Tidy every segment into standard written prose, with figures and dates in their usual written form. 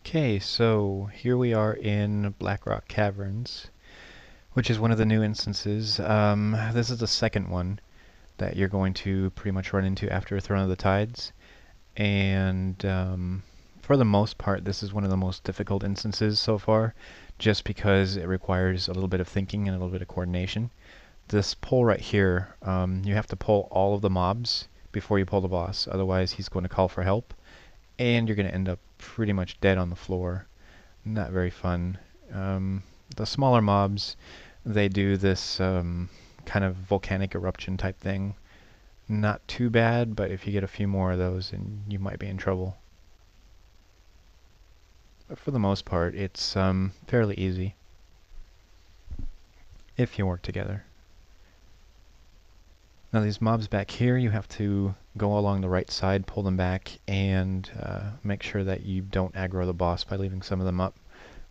Okay, so here we are in Blackrock Caverns, which is one of the new instances. This is the second one that you're going to pretty much run into after Throne of the Tides. And for the most part, this is one of the most difficult instances so far, just because it requires a little bit of thinking and a little bit of coordination. This pull right here, you have to pull all of the mobs before you pull the boss, otherwise he's going to call for help. And you're going to end up pretty much dead on the floor. Not very fun. The smaller mobs, they do this kind of volcanic eruption type thing. Not too bad, but if you get a few more of those, then you might be in trouble. But for the most part, it's fairly easy if you work together. Now these mobs back here, you have to go along the right side, pull them back, and make sure that you don't aggro the boss by leaving some of them up,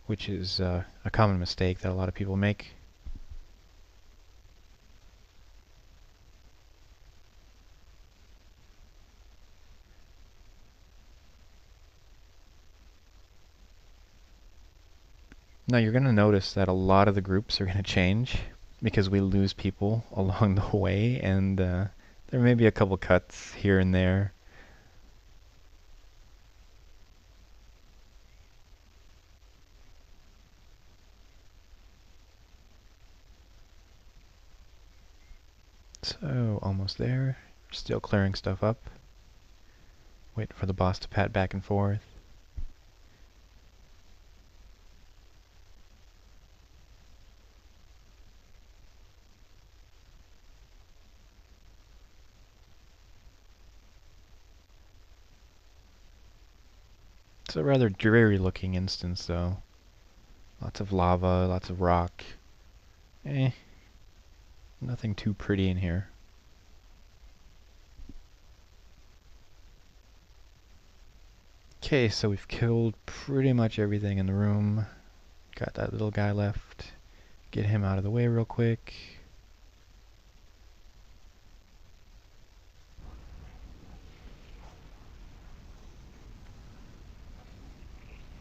which is a common mistake that a lot of people make. Now you're going to notice that a lot of the groups are going to change because we lose people along the way, and there may be a couple cuts here and there. So, almost there. Still clearing stuff up. Wait for the boss to pat back and forth. It's a rather dreary looking instance though. Lots of lava, lots of rock. Nothing too pretty in here. Okay, so we've killed pretty much everything in the room. Got that little guy left. Get him out of the way real quick.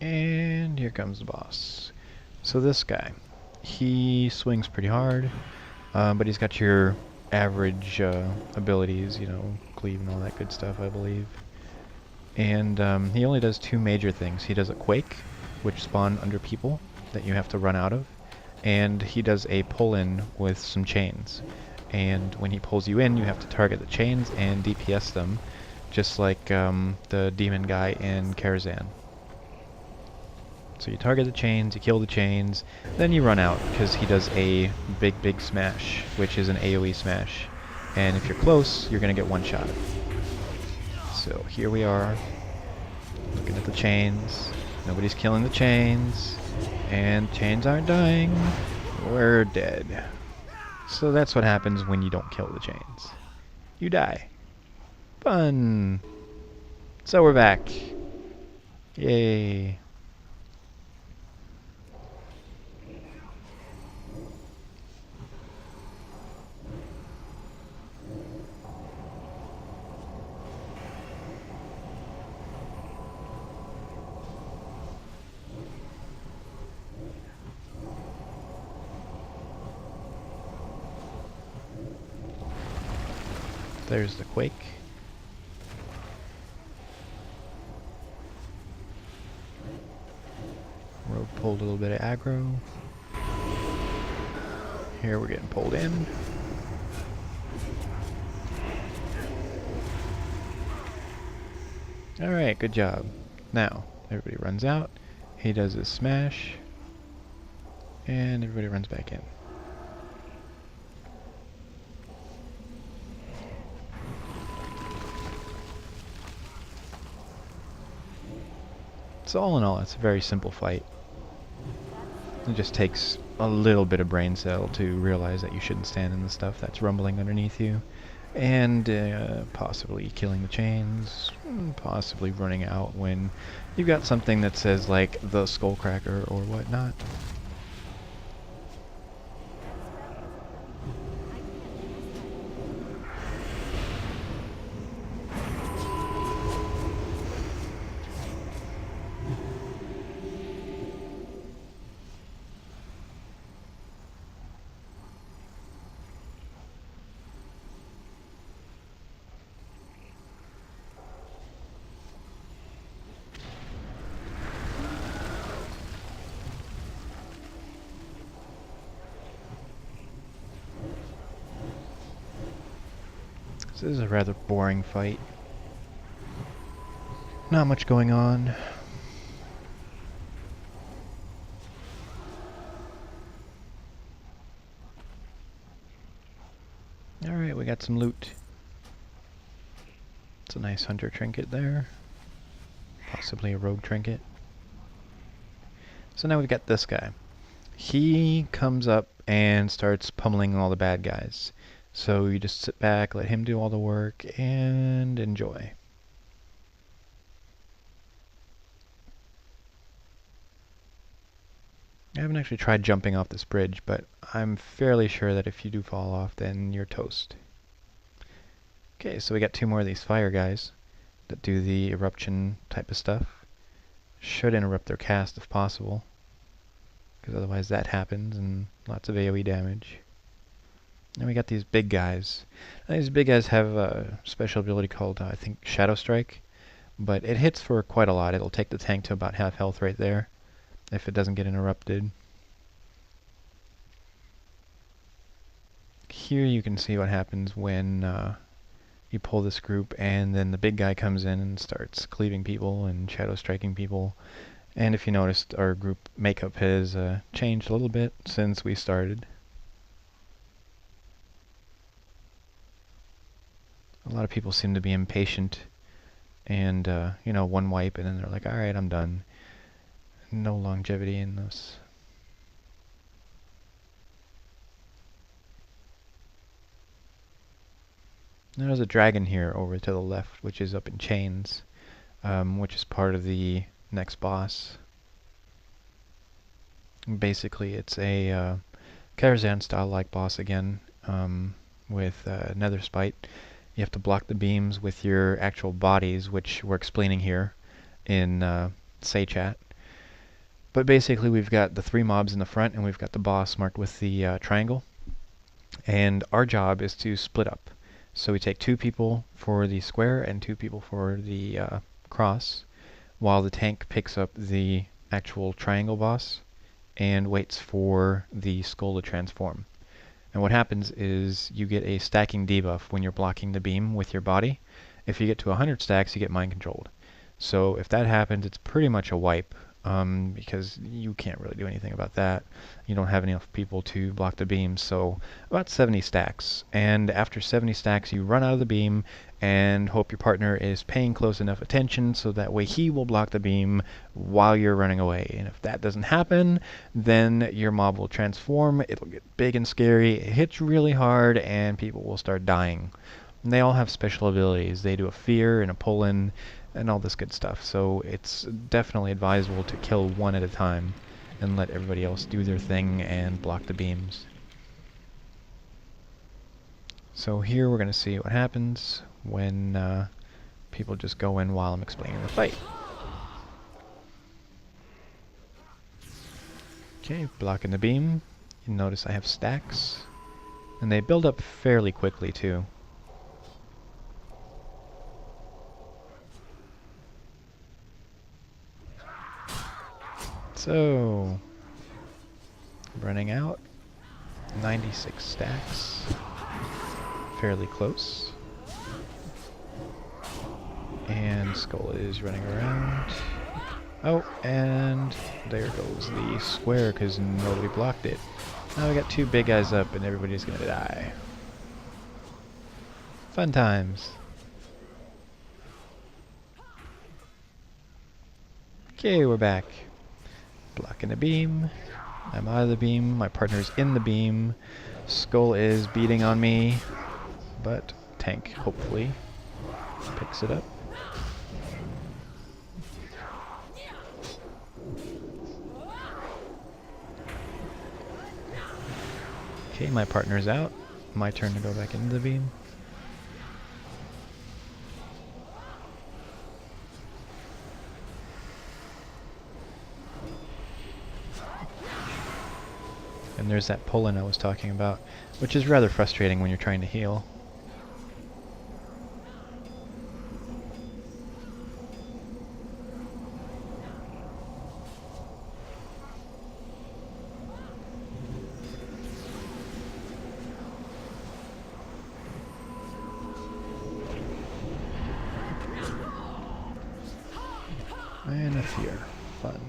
And here comes the boss. So this guy, he swings pretty hard, but he's got your average abilities, you know, cleave and all that good stuff, I believe. And he only does two major things. He does a quake, which spawn under people that you have to run out of, and he does a pull-in with some chains. And when he pulls you in, you have to target the chains and DPS them, just like the demon guy in Karazhan. So you target the chains, you kill the chains, then you run out, because he does a big smash, which is an AoE smash. And if you're close, you're going to get one shot. So here we are, looking at the chains. Nobody's killing the chains, and chains aren't dying. We're dead. So that's what happens when you don't kill the chains. You die. Fun! So we're back. Yay. There's the quake. Rogue pulled a little bit of aggro. Here we're getting pulled in. Alright, good job. Now, everybody runs out. He does his smash. And everybody runs back in. So all in all, it's a very simple fight. It just takes a little bit of brain cell to realize that you shouldn't stand in the stuff that's rumbling underneath you. And possibly killing the chains, possibly running out when you've got something that says like the Skullcracker or whatnot. This is a rather boring fight. Not much going on. Alright, we got some loot. It's a nice hunter trinket there. Possibly a rogue trinket. So now we've got this guy. He comes up and starts pummeling all the bad guys. So you just sit back, let him do all the work, and enjoy. I haven't actually tried jumping off this bridge, but I'm fairly sure that if you do fall off, then you're toast. Okay, so we got 2 more of these fire guys that do the eruption type of stuff. Should interrupt their cast if possible, because otherwise that happens and lots of AoE damage. And we got these big guys. Now, these big guys have a special ability called, I think, Shadow Strike, but it hits for quite a lot. It'll take the tank to about half health right there if it doesn't get interrupted. Here you can see what happens when you pull this group and then the big guy comes in and starts cleaving people and shadow striking people. And if you noticed, our group makeup has changed a little bit since we started. A lot of people seem to be impatient and, you know, one wipe and then they're like, alright, I'm done. No longevity in this. There's a dragon here over to the left, which is up in chains, which is part of the next boss. Basically, it's a Karazhan style-like boss again, with Nether Spite. You have to block the beams with your actual bodies, which we're explaining here in Say Chat. But basically, we've got the 3 mobs in the front, and we've got the boss marked with the triangle. And our job is to split up. So we take 2 people for the square and 2 people for the cross, while the tank picks up the actual triangle boss and waits for the skull to transform. And what happens is you get a stacking debuff when you're blocking the beam with your body. If you get to 100 stacks, you get mind controlled. So if that happens, it's pretty much a wipe. Because you can't really do anything about that. You don't have enough people to block the beam, so about 70 stacks. And after 70 stacks, you run out of the beam and hope your partner is paying close enough attention so that way he will block the beam while you're running away. And if that doesn't happen, then your mob will transform, it'll get big and scary, it hits really hard, and people will start dying. And they all have special abilities. They do a fear and a pull-in and all this good stuff. So it's definitely advisable to kill one at a time and let everybody else do their thing and block the beams. So here we're going to see what happens when people just go in while I'm explaining the fight. Okay, blocking the beam. You notice I have stacks. And they build up fairly quickly too. So, running out, 96 stacks, fairly close. And Skull is running around. Oh, and there goes the square because nobody blocked it. Now we got 2 big guys up and everybody's gonna die. Fun times. Okay, we're back. Blocking the beam. I'm out of the beam. My partner's in the beam. Skull is beating on me, but tank hopefully picks it up. Okay, my partner's out. My turn to go back into the beam. And there's that pull-in I was talking about, which is rather frustrating when you're trying to heal. And a fear. Fun.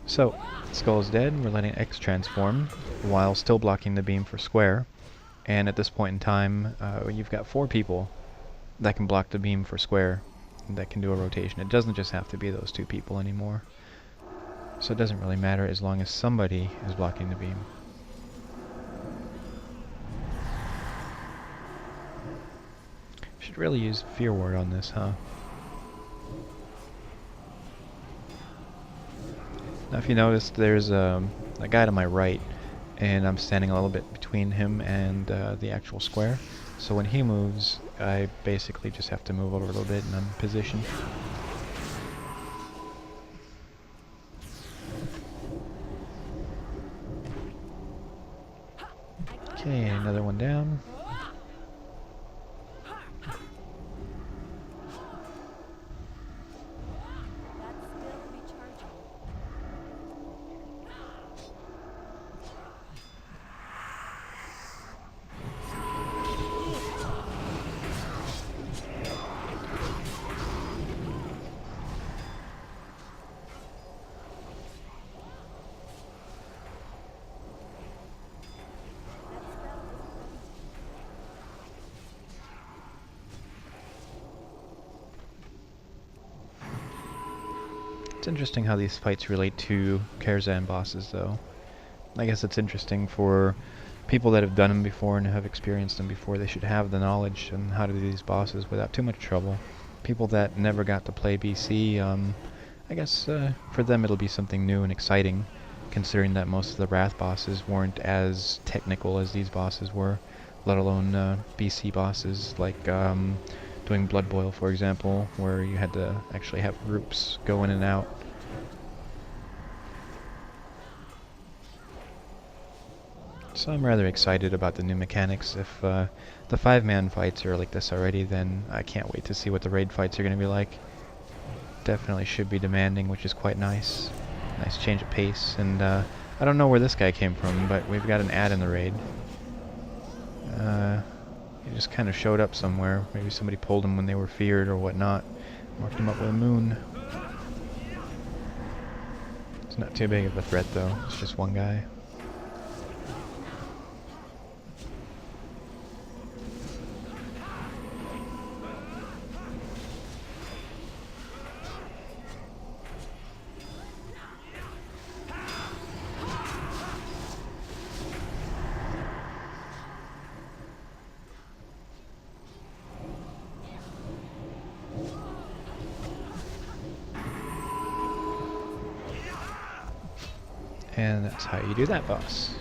So, Skull's dead. We're letting X transform while still blocking the beam for square. And at this point in time, you've got 4 people that can block the beam for square that can do a rotation. It doesn't just have to be those 2 people anymore. So it doesn't really matter as long as somebody is blocking the beam. Should really use Fear Ward on this, huh? Now if you notice, there's a guy to my right, and I'm standing a little bit between him and the actual square. So when he moves, I basically just have to move over a little bit and I'm positioned. Okay, another one down. It's interesting how these fights relate to Karazhan bosses, though. I guess it's interesting for people that have done them before and have experienced them before. They should have the knowledge on how to do these bosses without too much trouble. People that never got to play BC, I guess for them it'll be something new and exciting, considering that most of the Wrath bosses weren't as technical as these bosses were, let alone BC bosses like doing Blood Boil, for example, where you had to actually have groups go in and out. So I'm rather excited about the new mechanics. If the 5-man fights are like this already, then I can't wait to see what the raid fights are going to be like. Definitely should be demanding, which is quite nice. Nice change of pace, and I don't know where this guy came from, but we've got an ad in the raid. He just kind of showed up somewhere. Maybe somebody pulled him when they were feared or whatnot. Marked him up with a moon. It's not too big of a threat though, it's just one guy. And that's how you do that boss.